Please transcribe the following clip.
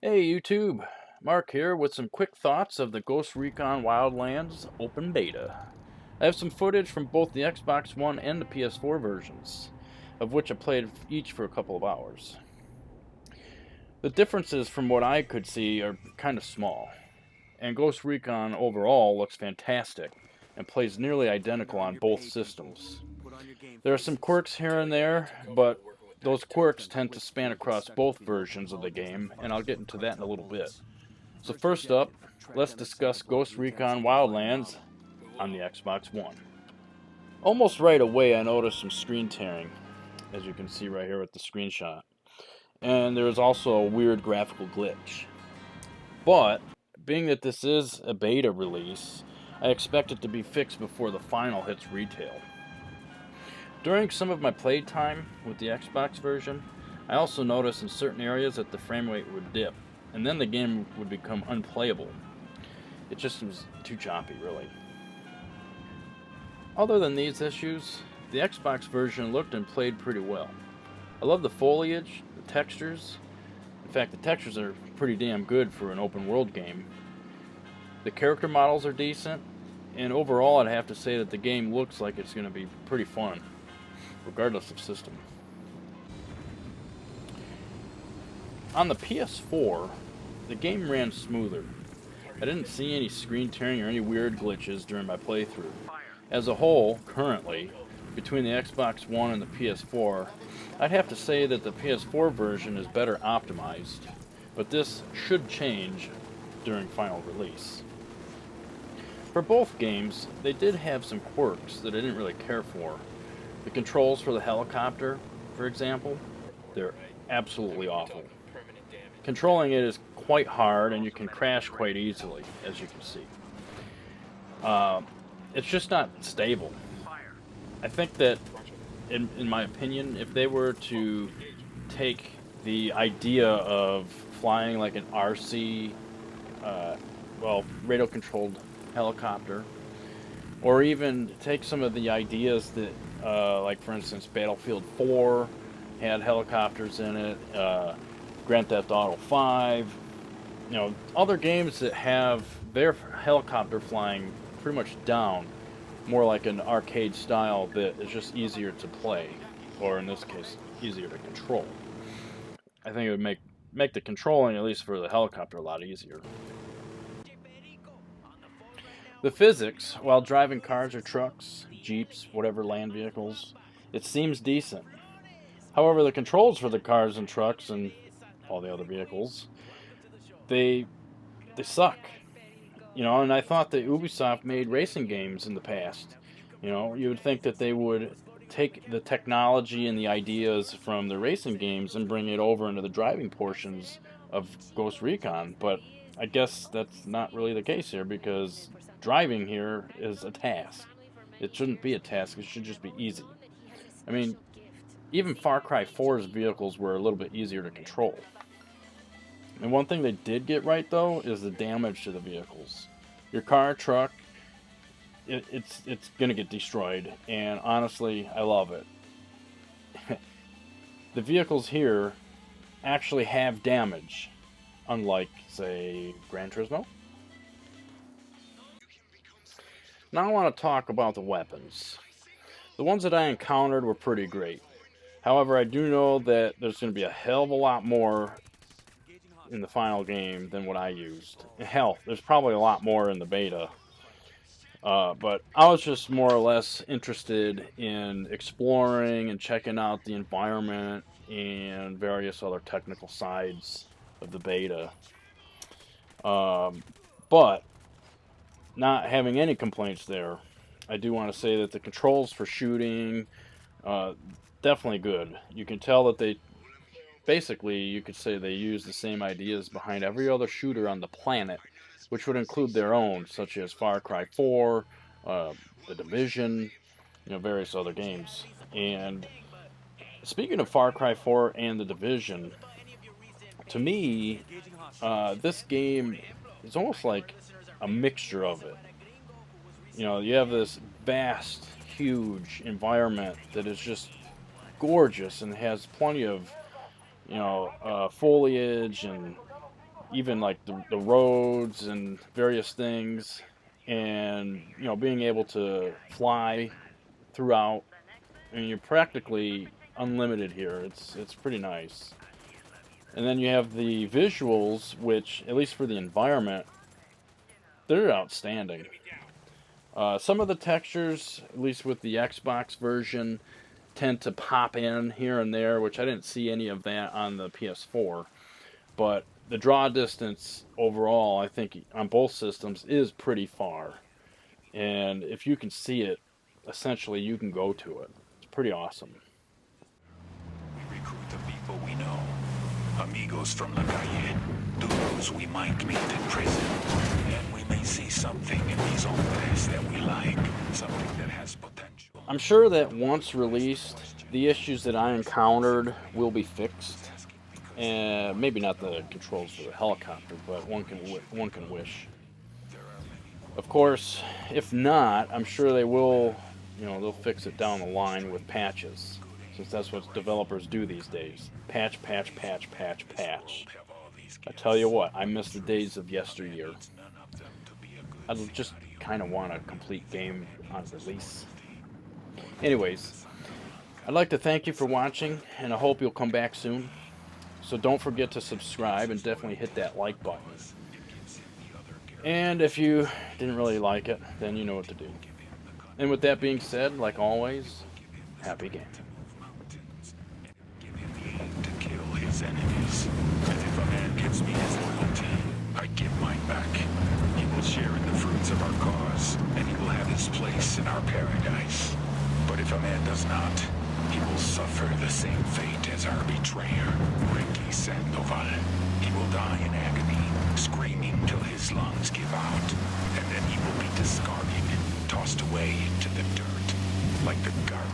Hey YouTube, Mark here with some quick thoughts of the Ghost Recon Wildlands open beta. I have some footage from both the Xbox One and the PS4 versions, of which I played each for a couple of hours. The differences from what I could see are kind of small, and Ghost Recon overall looks fantastic and plays nearly identical on both systems. There are some quirks here and there, but those quirks tend to span across both versions of the game, and I'll get into that in a little bit. So first up, let's discuss Ghost Recon Wildlands on the Xbox One. Almost right away I noticed some screen tearing, as you can see right here with the screenshot. And there's also a weird graphical glitch. But, being that this is a beta release, I expect it to be fixed before the final hits retail. During some of my playtime with the Xbox version, I also noticed in certain areas that the frame rate would dip, and then the game would become unplayable. It just was too choppy, really. Other than these issues, the Xbox version looked and played pretty well. I love the foliage, the textures. In fact, the textures are pretty damn good for an open world game. The character models are decent, and overall I'd have to say that the game looks like it's going to be pretty fun, regardless of system. On the PS4, the game ran smoother. I didn't see any screen tearing or any weird glitches during my playthrough. As a whole, currently, between the Xbox One and the PS4, I'd have to say that the PS4 version is better optimized, but this should change during final release. For both games, they did have some quirks that I didn't really care for. The controls for the helicopter, for example, they're absolutely awful. Controlling it is quite hard, and you can crash quite easily, as you can see. It's just not stable. I think that, in my opinion, if they were to take the idea of flying like an RC, radio-controlled helicopter, or even take some of the ideas that, like for instance, Battlefield 4 had helicopters in it, Grand Theft Auto 5, other games that have their helicopter flying pretty much down, more like an arcade style that is just easier to play, or in this case, easier to control. I think it would make the controlling, at least for the helicopter, a lot easier. The physics, while driving cars or trucks, jeeps, whatever land vehicles, it seems decent. However, the controls for the cars and trucks and all the other vehicles, they suck. And I thought that Ubisoft made racing games in the past. You would think that they would take the technology and the ideas from the racing games and bring it over into the driving portions of Ghost Recon, but I guess that's not really the case here, because driving here is a task. It shouldn't be a task, it should just be easy. I mean, even Far Cry 4's vehicles were a little bit easier to control. And one thing they did get right, though, is the damage to the vehicles. Your car, truck, it's going to get destroyed, and honestly, I love it. The vehicles here actually have damage, unlike, say, Gran Turismo. Now I want to talk about the weapons. The ones that I encountered were pretty great. However, I do know that there's going to be a hell of a lot more in the final game than what I used. Hell, there's probably a lot more in the beta. But I was just more or less interested in exploring and checking out the environment and various other technical sides of the beta. But not having any complaints there, I do want to say that the controls for shooting, definitely good. You can tell that they, basically, you could say they use the same ideas behind every other shooter on the planet, which would include their own, such as Far Cry 4, The Division, various other games. And speaking of Far Cry 4 and The Division, to me, this game is almost like a mixture of it. You have this vast, huge environment that is just gorgeous and has plenty of, foliage and even like the roads and various things, and being able to fly throughout. I mean, you're practically unlimited here. It's pretty nice. And then you have the visuals, which, at least for the environment, they're outstanding. Some of the textures, at least with the Xbox version, tend to pop in here and there, which I didn't see any of that on the PS4. But the draw distance overall, I think, on both systems is pretty far. And if you can see it, essentially you can go to it. It's pretty awesome. We recruit the people we know. Amigos from La Calle, those we might meet in prison. And we may see something in these hombres that we like, something that has potential. I'm sure that once released, the issues that I encountered will be fixed. And maybe not the controls for the helicopter, but one can wish. Of course, if not, I'm sure they will, they'll fix it down the line with patches, since that's what developers do these days. Patch, patch, patch, patch, patch. I tell you what, I miss the days of yesteryear. I just kind of want a complete game on release. Anyways, I'd like to thank you for watching, and I hope you'll come back soon. So don't forget to subscribe and definitely hit that like button. And if you didn't really like it, then you know what to do. And with that being said, like always, happy gaming. To kill his enemies. And if a man gives me his loyalty, I give mine back. He will share in the fruits of our cause, and he will have his place in our paradise. But if a man does not, he will suffer the same fate as our betrayer, Ricky Sandoval. He will die in agony, screaming till his lungs give out, and then he will be discarded, tossed away into the dirt, like the garbage